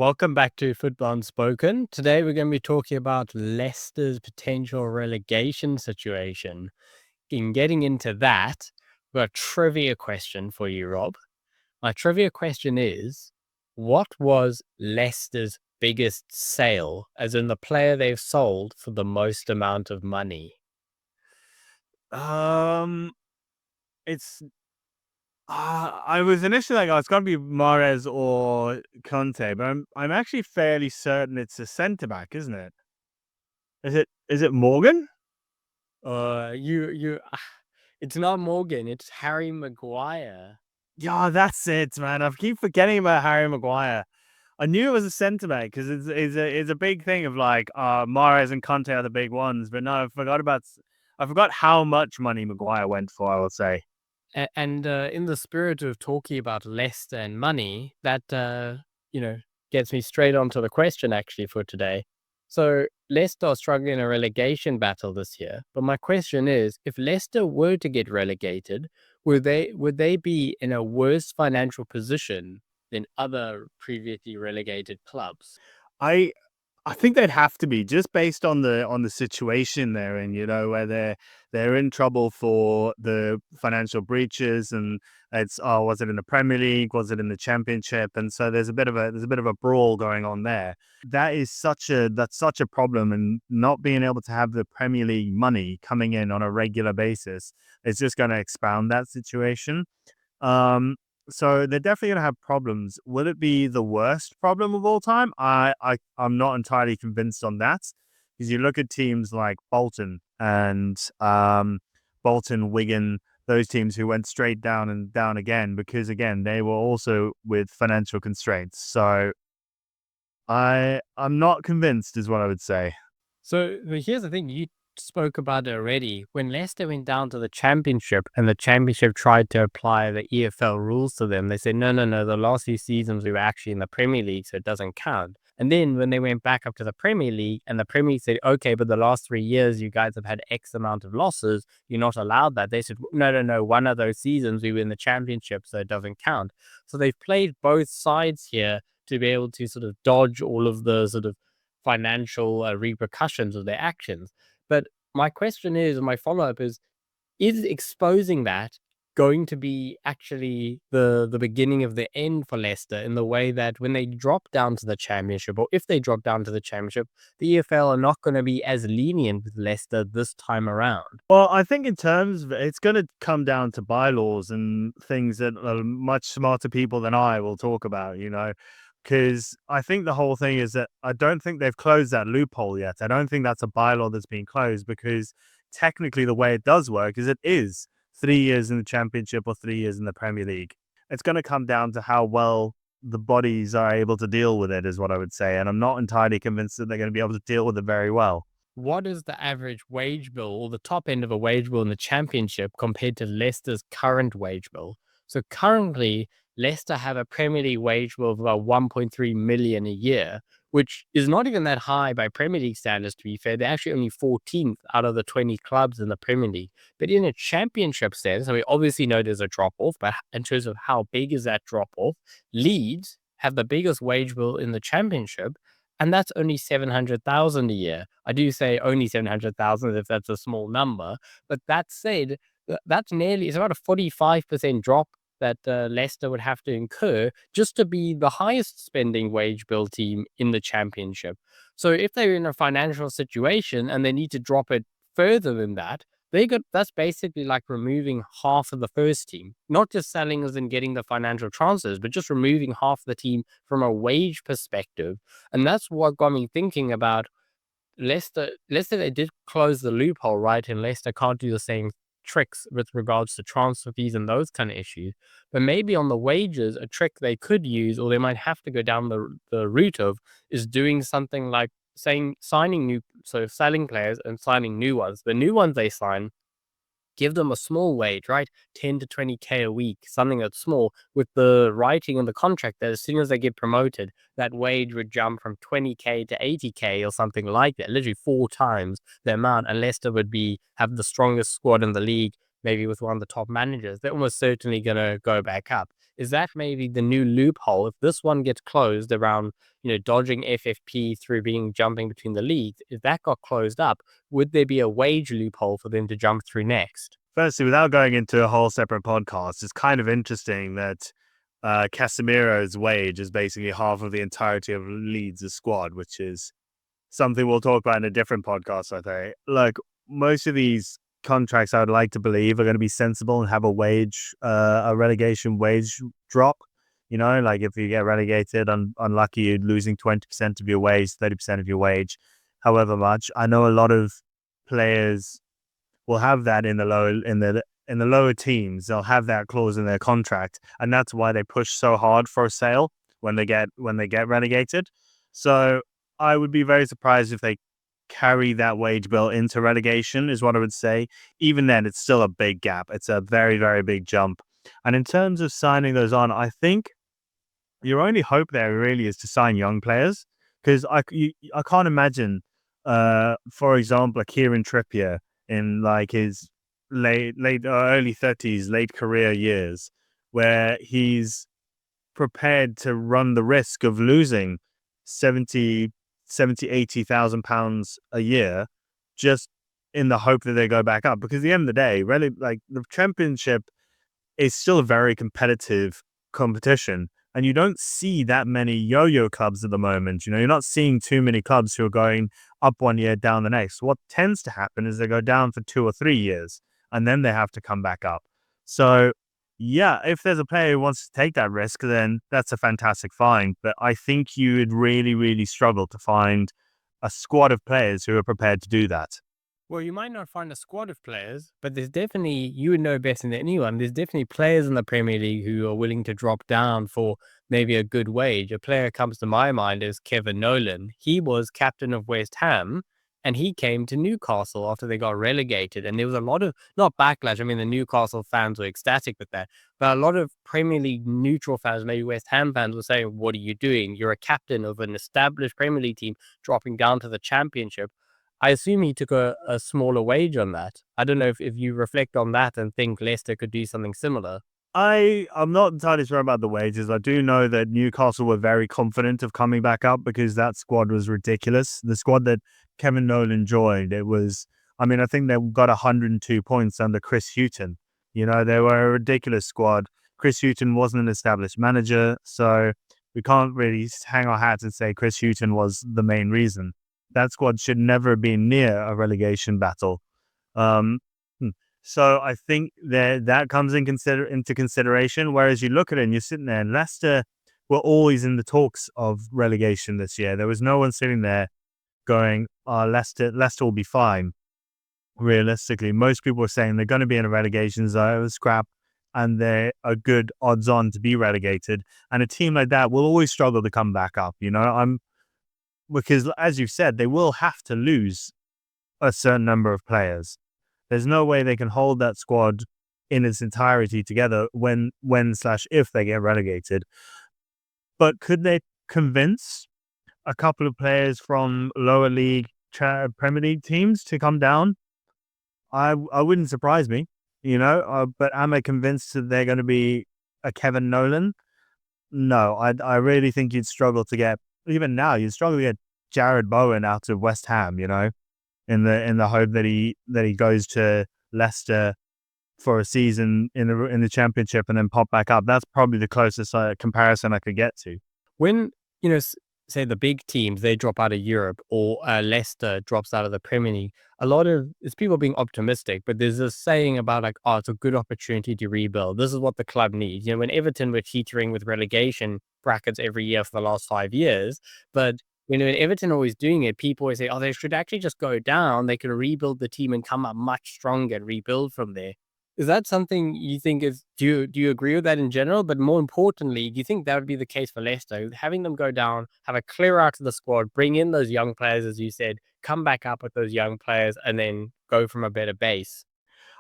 Welcome back to Football Unspoken. Today we're going to be talking about Leicester's potential relegation situation. In getting into that, we've got a trivia question for you, Rob. My trivia question is, what was Leicester's biggest sale, as in the player they've sold for the most amount of money? Um, it's I was initially like, oh, it's gonna be Mahrez or Conte, but I'm actually fairly certain it's a centre back, isn't it? Is it Morgan? It's not Morgan, it's Harry Maguire. Yeah, that's it, man. I keep forgetting about Harry Maguire. I knew it was a centre back because it's a big thing of like Mahrez and Conte are the big ones, but no, I forgot how much money Maguire went for. I will say. And in the spirit of talking about Leicester and money, that you know gets me straight onto the question actually for today. So Leicester are struggling in a relegation battle this year, but my question is, if Leicester were to get relegated, would they be in a worse financial position than other previously relegated clubs? I I think they'd have to be just based on the situation they're in, where they're in trouble for the financial breaches, and it's was it in the Premier League, was it in the Championship, and so there's a bit of a brawl going on there. That's such a problem, and not being able to have the Premier League money coming in on a regular basis is just going to expound that situation. Um, so they're definitely gonna have problems. Will it be the worst problem of all time? I'm not entirely convinced on that, because you look at teams like Bolton and Bolton, Wigan, those teams who went straight down and down again because again they were also with financial constraints. So I'm not convinced, is what I would say. So here's the thing, you spoke about it already. When Leicester went down to the Championship and the Championship tried to apply the EFL rules to them, they said, no, no, no, the last few seasons we were actually in the Premier League, so it doesn't count. And then when they went back up to the Premier League and the Premier League said, okay, but the last 3 years you guys have had X amount of losses, you're not allowed that. They said, no, no, no, one of those seasons we were in the Championship, so it doesn't count. So they've played both sides here to be able to sort of dodge all of the sort of financial repercussions of their actions. But my question is, my follow up is exposing that going to be actually the beginning of the end for Leicester, in the way that when they drop down to the Championship, or if they drop down to the Championship, the EFL are not going to be as lenient with Leicester this time around? Well, I think in terms of it's going to come down to bylaws and things that much smarter people than I will talk about, because I think the whole thing is that I don't think they've closed that loophole yet. I don't think that's a bylaw that's been closed, because technically the way it does work is it is 3 years in the Championship or 3 years in the Premier League. It's going to come down to how well the bodies are able to deal with it, is what I would say. And I'm not entirely convinced that they're going to be able to deal with it very well. What is the average wage bill, or the top end of a wage bill in the Championship, compared to Leicester's current wage bill? So currently, Leicester have a Premier League wage bill of about 1.3 million a year, which is not even that high by Premier League standards, to be fair. They're actually only 14th out of the 20 clubs in the Premier League. But in a Championship sense, so we obviously know there's a drop off, but in terms of how big is that drop off, Leeds have the biggest wage bill in the Championship, and that's only 700,000 a year. I do say only 700,000 if that's a small number, but that said, it's about a 45% drop that Leicester would have to incur just to be the highest spending wage bill team in the Championship. So if they're in a financial situation and they need to drop it further than that, that's basically like removing half of the first team, not just selling as in getting the financial transfers, but just removing half the team from a wage perspective. And that's what got me thinking about Leicester, they did close the loophole, right? And Leicester can't do the same tricks with regards to transfer fees and those kind of issues. But maybe on the wages, a trick they could use, or they might have to go down the route of, is doing something like selling players and signing new ones. The new ones they sign, give them a small wage, right? 10 to 20K a week, something that's small, with the writing in the contract that as soon as they get promoted, that wage would jump from 20K to 80K or something like that, literally 4 times the amount. And Leicester would have the strongest squad in the league, maybe with one of the top managers. They're almost certainly going to go back up. Is that maybe the new loophole? If this one gets closed around, dodging FFP through being jumping between the leagues, if that got closed up, would there be a wage loophole for them to jump through next? Firstly, without going into a whole separate podcast, it's kind of interesting that Casemiro's wage is basically half of the entirety of Leeds' squad, which is something we'll talk about in a different podcast, I think. Like, most of these contracts, I would like to believe, are going to be sensible and have a relegation wage drop. Like if you get relegated, unlucky, you're losing 20% of your wage, 30% of your wage, however much. I know a lot of players will have that in the lower teams. They'll have that clause in their contract, and that's why they push so hard for a sale when they get relegated. So I would be very surprised if they carry that wage bill into relegation, is what I would say. Even then, it's still a big gap. It's a very, very big jump. And in terms of signing those on, I think your only hope there really is to sign young players, because I can't imagine, for example, a Kieran Trippier in like his early 30s, late career years, where he's prepared to run the risk of losing 80,000 pounds a year just in the hope that they go back up. Because at the end of the day, really, like, the championship is still a very competitive competition. And you don't see that many yo-yo clubs at the moment. You're not seeing too many clubs who are going up one year, down the next. What tends to happen is they go down for 2 or 3 years, and then they have to come back up. So, yeah, if there's a player who wants to take that risk, then that's a fantastic find. But I think you would really, really struggle to find a squad of players who are prepared to do that. Well, you might not find a squad of players, but there's definitely, you would know better than anyone, there's definitely players in the Premier League who are willing to drop down for maybe a good wage. A player comes to my mind is Kevin Nolan. He was captain of West Ham, and he came to Newcastle after they got relegated. And there was a lot of, not backlash, I mean, the Newcastle fans were ecstatic with that, but a lot of Premier League neutral fans, maybe West Ham fans, were saying, what are you doing? You're a captain of an established Premier League team dropping down to the Championship. I assume he took a smaller wage on that. I don't know if you reflect on that and think Leicester could do something similar. I'm not entirely sure about the wages. I do know that Newcastle were very confident of coming back up because that squad was ridiculous. The squad that Kevin Nolan joined, I think they got 102 points under Chris Hughton. They were a ridiculous squad. Chris Hughton wasn't an established manager, so we can't really hang our hats and say Chris Hughton was the main reason. That squad should never have been near a relegation battle. Um, so I think that comes into consideration. Whereas you look at it and you're sitting there, and Leicester were always in the talks of relegation this year. There was no one sitting there going, Leicester will be fine. Realistically, most people were saying they're going to be in a relegation zone, scrap, and they're a good odds on to be relegated. And a team like that will always struggle to come back up. Because, as you said, they will have to lose a certain number of players. There's no way they can hold that squad in its entirety together when/if they get relegated. But could they convince a couple of players from lower league Premier League teams to come down? I wouldn't surprise me, but am I convinced that they're going to be a Kevin Nolan? No, I really think you'd struggle to get, even now, you'd struggle to get Jared Bowen out of West Ham, in the hope that he goes to Leicester for a season in the Championship and then pop back up. That's probably the closest comparison I could get to. When, say the big teams, they drop out of Europe, or Leicester drops out of the Premier League, it's people being optimistic, but there's this saying about like, it's a good opportunity to rebuild. This is what the club needs. When Everton were teetering with relegation brackets every year for the last 5 years, but when Everton are always doing it, people always say, they should actually just go down. They can rebuild the team and come up much stronger and rebuild from there. Is that something you think do you agree with that in general? But more importantly, do you think that would be the case for Leicester? Having them go down, have a clear out of the squad, bring in those young players, as you said, come back up with those young players, and then go from a better base.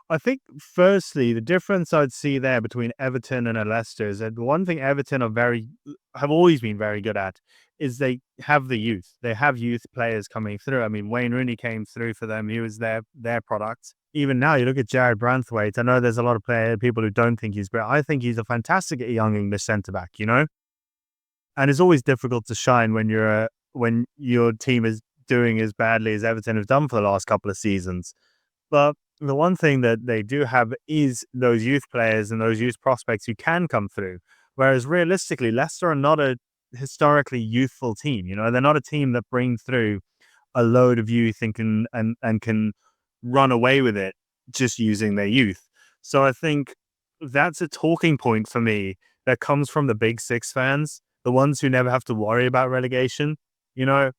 I think, firstly, the difference I'd see there between Everton and Leicester is that the one thing Everton have always been very good at is they have the youth. They have youth players coming through. I mean, Wayne Rooney came through for them. He was their product. even now, you look at Jared Branthwaite. I know there's a lot of people who don't think he's great. I think he's a fantastic young English centre back. And it's always difficult to shine when your team is doing as badly as Everton have done for the last couple of seasons. But the one thing that they do have is those youth players and those youth prospects who can come through. Whereas realistically, Leicester are not a historically youthful team. They're not a team that bring through a load of youth and can run away with it just using their youth. So I think that's a talking point for me that comes from the big six fans, the ones who never have to worry about relegation. You know,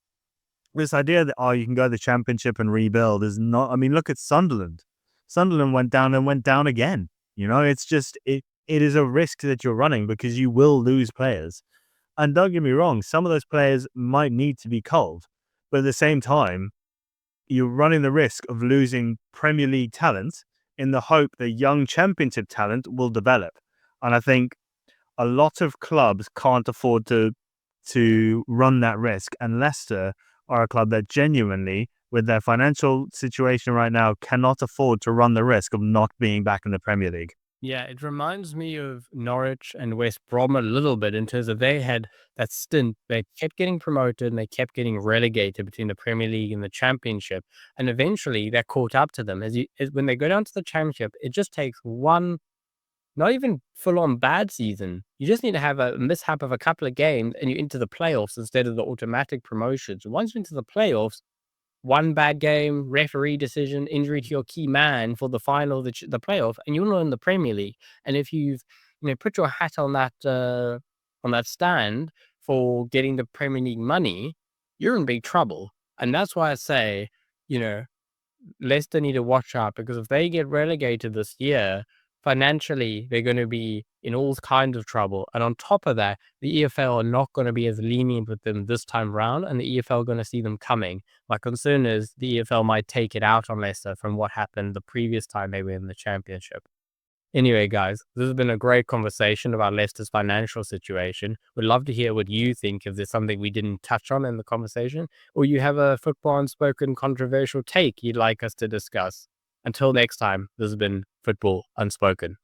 this idea that, you can go to the championship and rebuild is not, I mean, look at Sunderland. Sunderland went down and went down again. It's just, it is a risk that you're running because you will lose players. And don't get me wrong, some of those players might need to be culled. But at the same time, you're running the risk of losing Premier League talent in the hope that young championship talent will develop. And I think a lot of clubs can't afford to run that risk. And Leicester are a club that genuinely, with their financial situation right now, cannot afford to run the risk of not being back in the Premier League. Yeah, it reminds me of Norwich and West Brom a little bit in terms of they had that stint. They kept getting promoted and they kept getting relegated between the Premier League and the Championship. And eventually that caught up to them. When they go down to the Championship, it just takes one, not even full on bad season. You just need to have a mishap of a couple of games and you're into the playoffs instead of the automatic promotions. Once you're into the playoffs, one bad game, referee decision, injury to your key man for the final, the playoff, and you're not in the Premier League. And if you've put your hat on that stand for getting the Premier League money, you're in big trouble. And that's why I say, you know, Leicester need to watch out because if they get relegated this year, financially, they're going to be in all kinds of trouble. And on top of that, the EFL are not going to be as lenient with them this time round, and the EFL are going to see them coming. My concern is the EFL might take it out on Leicester from what happened the previous time they were in the Championship. Anyway, guys, this has been a great conversation about Leicester's financial situation. Would love to hear what you think if there's something we didn't touch on in the conversation, or you have a football unspoken controversial take you'd like us to discuss. Until next time, this has been Football Unspoken.